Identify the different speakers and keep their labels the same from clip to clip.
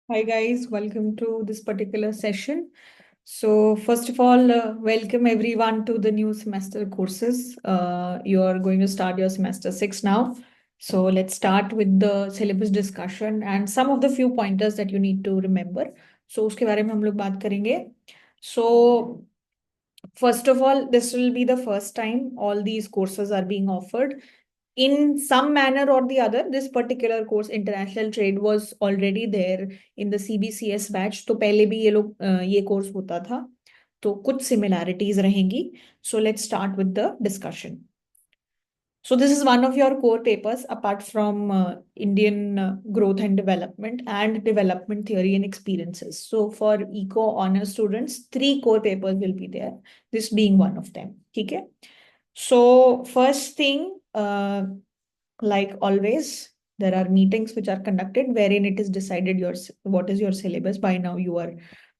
Speaker 1: Hi guys, welcome to this particular session. So first of all, welcome everyone to the new semester courses. You are going to start your semester 6 now. So let's start with the syllabus discussion and some of the few pointers that you need to remember. So उसके बारे में हम लोग बात करेंगे. So first of all, this will be the first time all these courses are being offered in some manner or the other. This particular course, international trade, was already there in the CBCS batch. तो पहले भी ये course होता था. तो कुछ similarities रहेंगी. So let's start with the discussion. So this is one of your core papers apart from Indian growth and development theory and experiences. So for eco honor students, 3 core papers will be there. This being one of them. Okay. So first thing, like always, there are meetings which are conducted wherein it is decided what is your syllabus. By now you are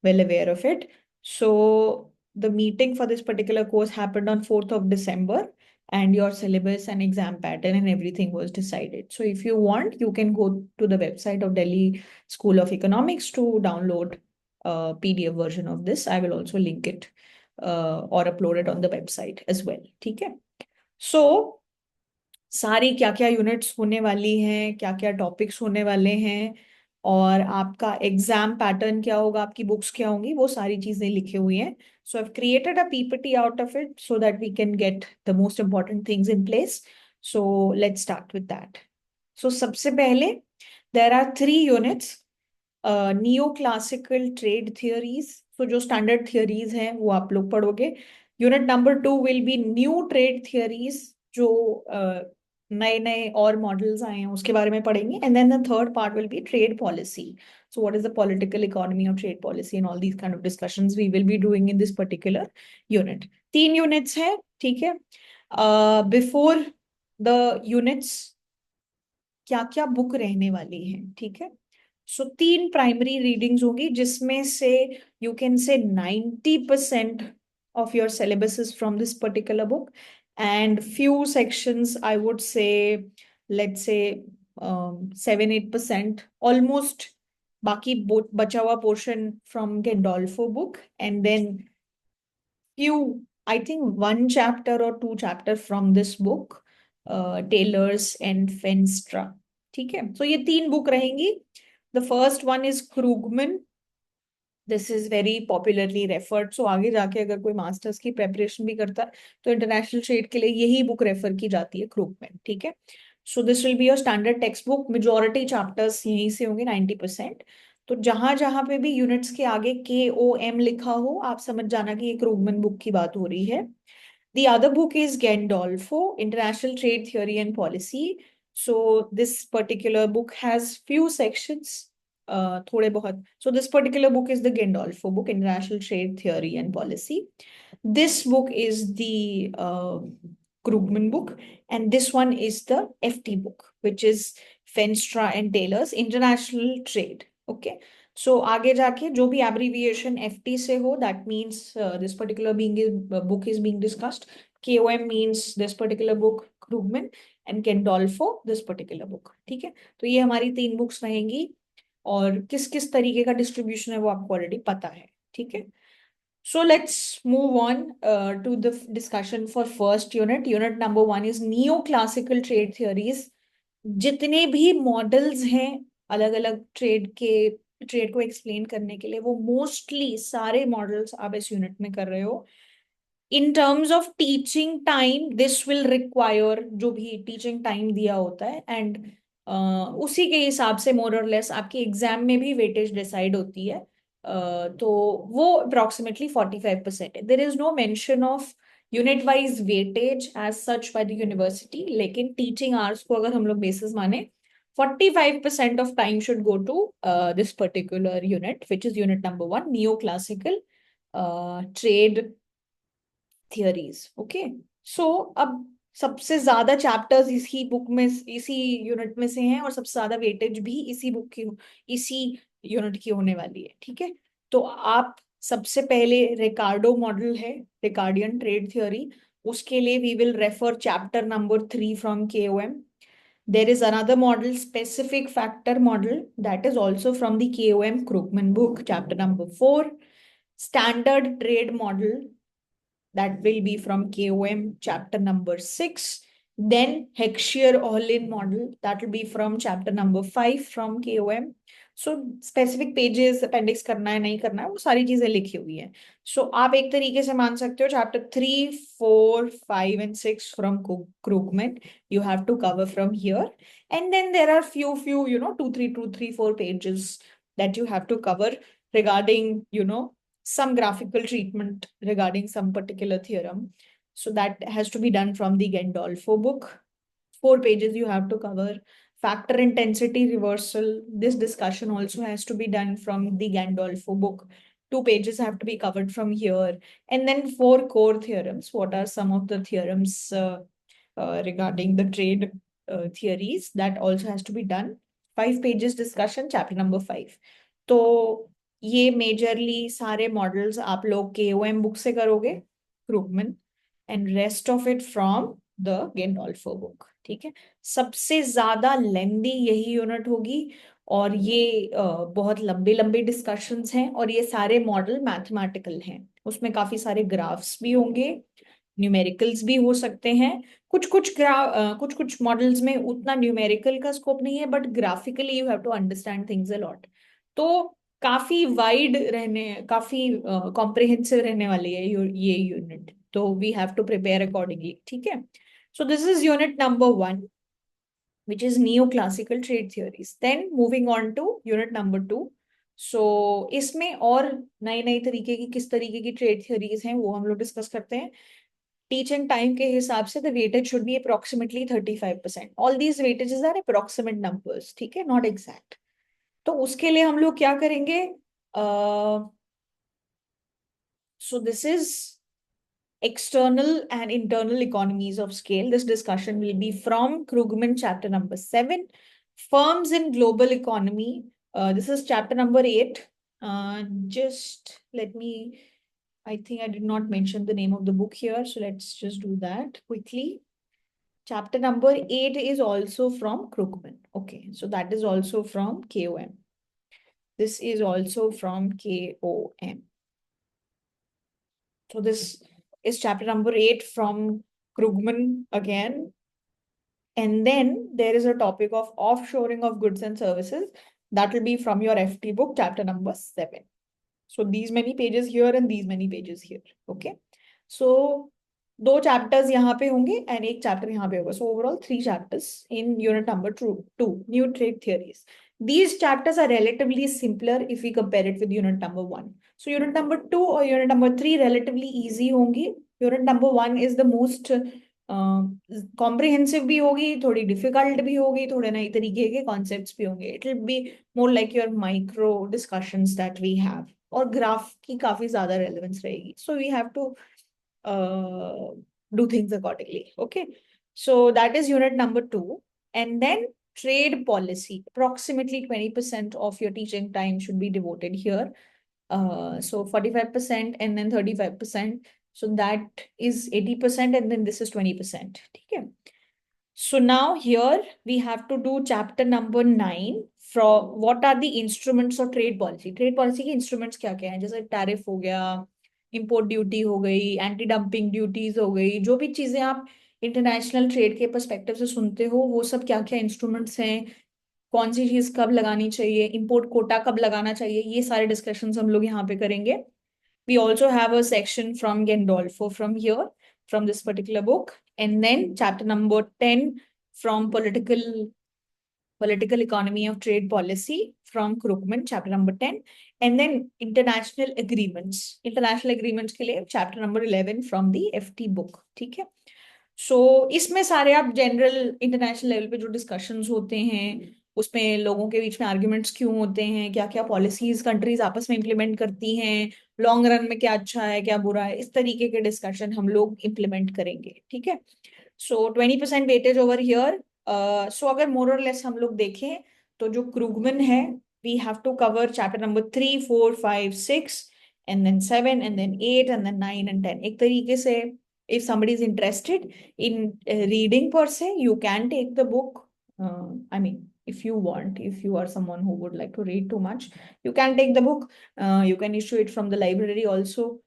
Speaker 1: well aware of it. So the meeting for this particular course happened on 4th of December, and your syllabus and exam pattern and everything was decided. So if you want, you can go to the website of Delhi School of Economics to download a PDF version of this. I will also link it or upload it on the website as well. Okay. So सारी क्या क्या units होने वाली हैं, क्या क्या topics होने वाले हैं, और आपका एग्जाम पैटर्न क्या होगा, आपकी बुक्स क्या होंगी, वो सारी चीजें लिखी हुई हैं. So I have created a PPT out of it so that we can get the most important things in place. So let's start with that. So सबसे पहले there are 3 units. Neo classical trade theories. तो जो standard theories हैं वो आप लोग पढ़ोगे. Unit number 2 will be new trade theories. जो नए नए और मॉडल्स आए हैं उसके बारे में पढ़ेंगे. And then the third part will be trade policy. So what is the political economy of trade policy and all these kind of discussions we will be doing in this particular unit. 3 units है. ठीक है. Before the units क्या क्या book रहने वाली है. ठीक है. सो 3 प्राइमरी रीडिंग्स होंगी जिसमें से you can say 90% of your syllabus is from this particular book, and few sections I would say, let's say 7-8% almost. बाकी बचा हुआ portion from Gandolfo book, and then few, I think 1 chapter or 2 chapter from this book, Taylor's and Fenstra. ठीक है. So ये 3 book रहेंगी. The first one is Krugman. This is very popularly referred. So आगे जाके अगर कोई masters की preparation भी करता है तो इंटरनेशनल ट्रेड के लिए यही बुक रेफर की जाती है, क्रूगमैन. ठीक है. So this will be your standard text book. Majority chapters यहीं से होंगे, 90%. तो जहां जहां पे भी यूनिट्स के आगे KOM लिखा हो, आप समझ जाना कि ये क्रूगमैन बुक की बात हो रही है. The other book is Gandolfo, International Trade Theory and Policy. So this particular book has few sections, थोड़े बहुत. So this particular book is the Gandolfo book, International Trade Theory and Policy. This book is the Krugman book, and this one is the FT book, which is Fenstra and Taylor's International Trade. Okay. So आगे जाके जो भी abbreviation FT से हो, that means this particular book is being discussed. KOM means this particular book, Krugman, and Gandolfo this particular book. ठीक है. तो ये हमारी 3 बुक्स रहेंगी, और किस किस तरीके का डिस्ट्रीब्यूशन है वो आपको ऑलरेडी पता है. ठीक है. So let's move on to the discussion for first unit. Unit number 1 is neo classical trade theories. जितने भी मॉडल्स हैं अलग अलग ट्रेड को एक्सप्लेन करने के लिए, वो मोस्टली सारे मॉडल्स आप इस यूनिट में कर रहे हो. In terms of teaching time, this will require, जो भी टीचिंग टाइम दिया होता है, एंड उसी के हिसाब से मोर और लेस आपके एग्जाम में भी वेटेज डिसाइड होती है. तो वो अप्रोक्सीमेटली 45% है. There is no mention of unit wise weightage as such by the university, लेकिन टीचिंग आवर्स को अगर हम लोग बेसिस माने, 45% of time should go to this particular unit, which is unit number 1, neoclassical trade theories. Okay. So अब सबसे ज्यादा chapters इसी बुक में, इसी यूनिट में से हैं, और सबसे ज्यादा वेटेज भी इसी यूनिट की होने वाली है. ठीक है. तो आप सबसे पहले रिकार्डो मॉडल है, रिकार्डियन ट्रेड थ्योरी. उसके लिए we will refer chapter number 3 from KOM. There is another model, specific factor model, that is also from the KOM Krugman book, chapter number 4. Standard trade model, that will be from KOM chapter number 6. Then Heckscher all-in model, that will be from chapter number 5 from KOM. So specific pages appendix करना है नहीं करना है वो सारी चीजें लिखी हुई हैं. So आप एक तरीके से मान सकते हो chapter 3, 4, 5 and 6 from Krugman you have to cover from here, and then there are few 2, 3, 4 pages that you have to cover regarding some graphical treatment regarding some particular theorem. So that has to be done from the Gandolfo book. 4 pages you have to cover. Factor intensity reversal, this discussion also has to be done from the Gandolfo book. 2 pages have to be covered from here. And then 4 core theorems. What are some of the theorems regarding the trade theories? That also has to be done. 5 pages discussion, chapter number 5. तो ये majorly सारे models आप लोग KOM book से करोगे, Krugman, and rest of it from the Gandolfo book. ठीक है, सबसे ज्यादा लेंदी यही यूनिट होगी और ये बहुत लंबे लंबे डिस्कशंस हैं और ये सारे मॉडल मैथमेटिकल हैं. उसमें काफी सारे ग्राफ्स भी होंगे, न्यूमेरिकल्स भी हो सकते हैं. कुछ कुछ मॉडल्स में उतना न्यूमेरिकल का स्कोप नहीं है, but graphically you have to understand things a lot. तो काफी वाइड रहने, काफी कॉम्प्रिहेंसिव रहने वाली है ये यूनिट. तो we have to prepare accordingly. ठीक है, so this is unit number 1, which is neoclassical trade theories. Then moving on to unit number 2. So इसमें और नई नई तरीके की किस तरीके की ट्रेड थियोरीज हैं वो हम लोग डिस्कस करते हैं. टीचिंग टाइम के हिसाब से the weightage should be approximately 35%. All these weightages are approximate numbers, ठीक है, नॉट एग्जैक्ट. तो उसके लिए हम लोग क्या करेंगे? सो this is external and internal economies of scale. This discussion will be from Krugman chapter number 7. Firms in global economy. This is chapter number 8. Just let me, I think I did not mention the name of the book here, so let's just do that quickly. Chapter number 8 is also from Krugman. Okay, so that is also from KOM. This is also from KOM. So this is chapter number 8 from Krugman again. And then there is a topic of offshoring of goods and services. That will be from your FT book, chapter number 7. So these many pages here and these many pages here. Okay. So 2 chapters यहाँ पे होंगे and 1 chapter यहाँ पे होगा. So overall 3 chapters in unit number 2, new trade theories. These chapters are relatively simpler if we compare it with unit number 1. So unit number 2 or unit number 3 relatively easy होंगी. Unit number 1 is the most comprehensive भी होगी, थोड़ी difficult भी होगी, थोड़े नए तरीके के concepts भी होंगे. It will be more like your micro discussions that we have. और ग्राफ की काफी ज्यादा रेलेवेंस रहेगी. So we have to do things accordingly. Okay, so that is unit number 2. And then trade policy, approximately 20% of your teaching time should be devoted here. So 45% and then 35%. So that is 80% and then this is 20%. Okay. So now here we have to do chapter number 9. From what are the instruments of trade policy? Trade policy के instruments क्या क्या हैं? जैसे tariff हो गया, import duty हो गई, anti dumping duties हो गई, जो भी चीजें आप इंटरनेशनल ट्रेड के पर्सपेक्टिव से सुनते हो वो सब क्या क्या इंस्ट्रूमेंट्स हैं, कौन सी चीज कब लगानी चाहिए, इंपोर्ट कोटा कब लगाना चाहिए, ये सारे डिस्कशंस हम लोग यहाँ पे करेंगे. We also have a section from Gandolfo from here, from this particular book. And then chapter number 10 from political economy of trade policy from Krugman, chapter number 10. And then international agreements. International agreements के लिए chapter number 11 from the FT book. ठीक है? So इसमें सारे आप general international level पे जो discussions होते हैं उसमें लोगों के बीच में आर्ग्यूमेंट्स क्यों होते हैं, क्या क्या पॉलिसीज कंट्रीज आपस में इंप्लीमेंट करती हैं, लॉन्ग रन में क्या अच्छा है क्या बुरा है, इस तरीके के डिस्कशन हम लोग इंप्लीमेंट करेंगे. ठीक है, सो 20% वेटेज ओवर हियर. सो अगर मोर और लेस हम लोग देखें तो जो क्रूगमन है we have to cover chapter number 3, 4, 5, 6 and then 7 and then 8 and then 9 and 10. एक तरीके से if somebody is interested in reading per se, you can take the book I mean, if you want, if you are someone who would like to read too much, you can take the book. You can issue it from the library also.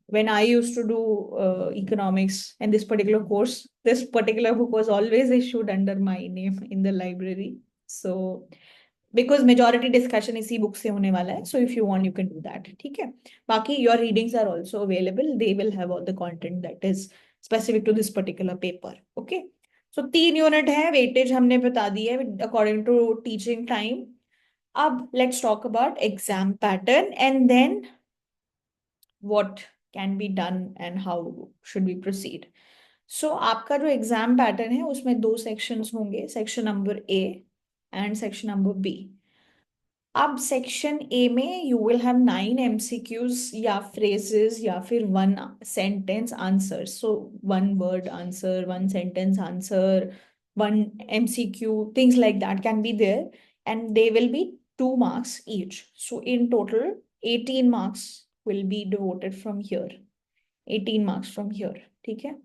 Speaker 1: When I used to do economics and this particular course, this particular book was always issued under my name in the library. So because majority discussion इसी book से होने वाला है, so if you want you can do that. ठीक है. बाकी your readings are also available. They will have all the content that is specific to this particular paper. Okay. So 3 unit है, weightage हमने बता दी है अकॉर्डिंग टू टीचिंग टाइम. अब let's talk about exam pattern and then what can be done and how should be proceed. So आपका जो exam pattern है उसमें 2 सेक्शंस होंगे, section number A and section number B. अब section A में you will have 9 MCQs या phrases या फिर 1 sentence answer. So 1 word answer, 1 sentence answer, 1 MCQ, things like that can be there, and they will be 2 marks each. So in total 18 marks will be devoted from here. 18 marks from here. ठीक है.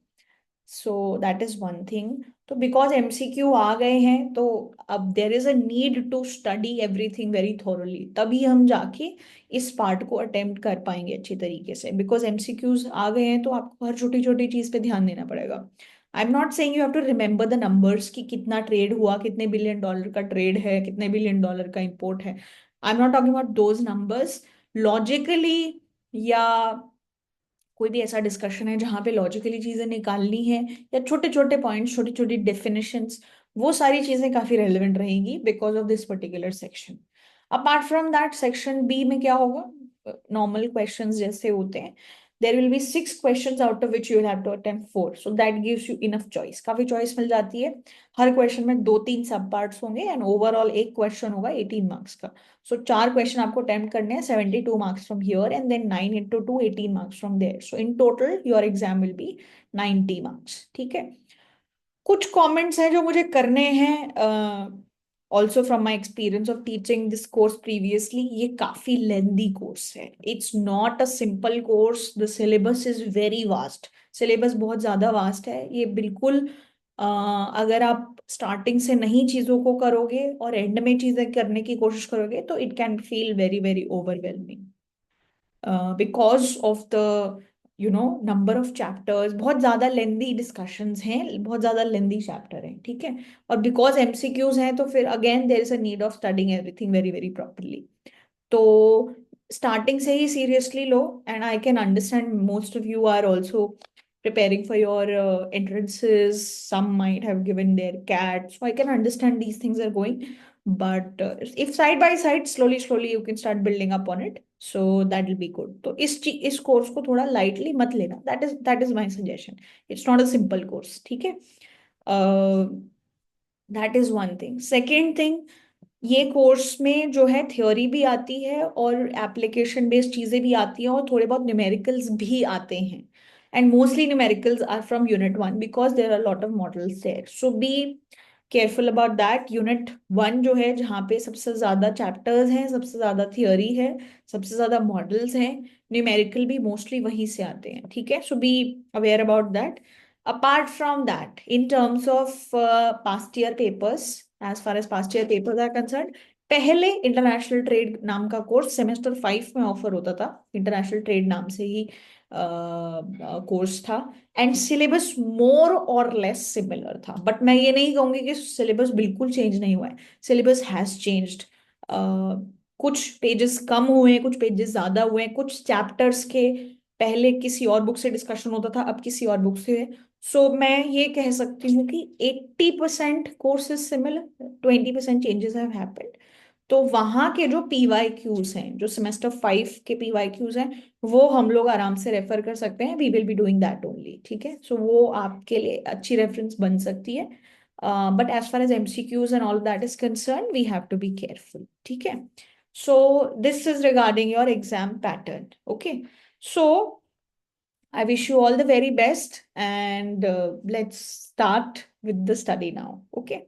Speaker 1: So that is one thing. तो because MCQ आ गए हैं तो अब there is a need to study everything very thoroughly, तभी हम जाके इस पार्ट को अटेम्प्ट कर पाएंगे अच्छी तरीके से. बिकॉज एमसीक्यूज आ गए हैं तो आपको हर छोटी छोटी चीज पे ध्यान देना पड़ेगा. I am not saying you have to remember the numbers कि कितना ट्रेड हुआ, कितने बिलियन डॉलर का ट्रेड है, कितने बिलियन डॉलर का इंपोर्ट है. आई am not talking about those numbers. Logically या कोई भी ऐसा डिस्कशन है जहां पे लॉजिकली चीजें निकालनी है या छोटे छोटे पॉइंट्स, छोटी छोटी डेफिनेशंस, वो सारी चीजें काफी रेलिवेंट रहेंगी because of this particular section. Apart from that section B में क्या होगा, नॉर्मल क्वेश्चंस जैसे होते हैं. There will be 6 questions out of which you have to attempt 4. So that gives you enough choice, काफी चॉइस मिल जाती है. हर क्वेश्चन में 2-3 सब पार्ट्स होंगे एंड ओवरऑल एक क्वेश्चन होगा 18 मार्क्स का. सो 4 क्वेश्चन आपको अटेम्प्ट करने हैं, 72 marks from here and then 9 into 2, 18 marks from there. So in total your exam will be 90 marks. ठीक है. कुछ कमेंट्स हैं जो मुझे करने हैं also from my experience of teaching this course previously. ये काफी लेंदी कोर्स है. It's not a simple course. The syllabus is very vast. Syllabus बहुत ज्यादा वास्ट है. ये बिल्कुल अगर आप स्टार्टिंग से नहीं चीजों को करोगे और एंड में चीजें करने की कोशिश करोगे तो it can feel very very overwhelming because of the number of chapters. बहुत ज्यादा लेंदी डिस्कशंस हैं, बहुत ज्यादा लेंदी चैप्टर हैं. ठीक है. और बिकॉज एमसीक्यूज हैं तो फिर again there is a need of studying everything very very properly. तो स्टार्टिंग से ही सीरियसली लो. And I can understand most of you are also preparing for your entrances. Some might have given their CAT, so I can understand these things are going. But if side by side, slowly slowly you can start building up on it, so that will be good. तो इस course को थोड़ा lightly मत लेना. That is my suggestion. It's not a simple course. ठीक है. That is one thing. Second thing, ये course में जो है थ्योरी भी आती है और एप्लीकेशन बेस्ड चीजें भी आती हैं और थोड़े बहुत न्यूमेरिकल्स भी आते हैं. And mostly numericals are from unit 1 because there are lot of models there. So be careful about that. Unit 1 जो है जहाँ पे सबसे ज्यादा चैप्टर्स हैं, सबसे ज्यादा थियोरी है, सबसे ज्यादा मॉडल्स हैं, न्यूमेरिकल भी मोस्टली वहीं से आते हैं. ठीक है. So be aware about that. Apart from that, in terms of past year papers, as far as past year papers are concerned, पहले इंटरनेशनल ट्रेड नाम का कोर्स सेमेस्टर 5 में ऑफर होता था. इंटरनेशनल ट्रेड नाम से ही कोर्स था एंड सिलेबस मोर और लेस सिमिलर था. बट मैं ये नहीं कहूंगी कि सिलेबस बिल्कुल चेंज नहीं हुआ है. Syllabus has changed. कुछ पेजेस कम हुए हैं, कुछ पेजेस ज्यादा हुए हैं, कुछ चैप्टर्स के पहले किसी और बुक से डिस्कशन होता था, अब किसी और बुक से. सो मैं ये कह सकती हूँ कि 80% course is similar, 20% changes have happened. तो वहां के जो PYQs हैं, जो सेमेस्टर 5 के PYQs हैं, वो हम लोग आराम से रेफर कर सकते हैं. We will be doing that only. ठीक है. सो वो आपके लिए अच्छी रेफरेंस बन सकती है. But as far as MCQs and all that is concerned, we have to be careful. ठीक है. So this is regarding your exam pattern. Okay. So I wish you all the very best and let's start with the study now. Okay.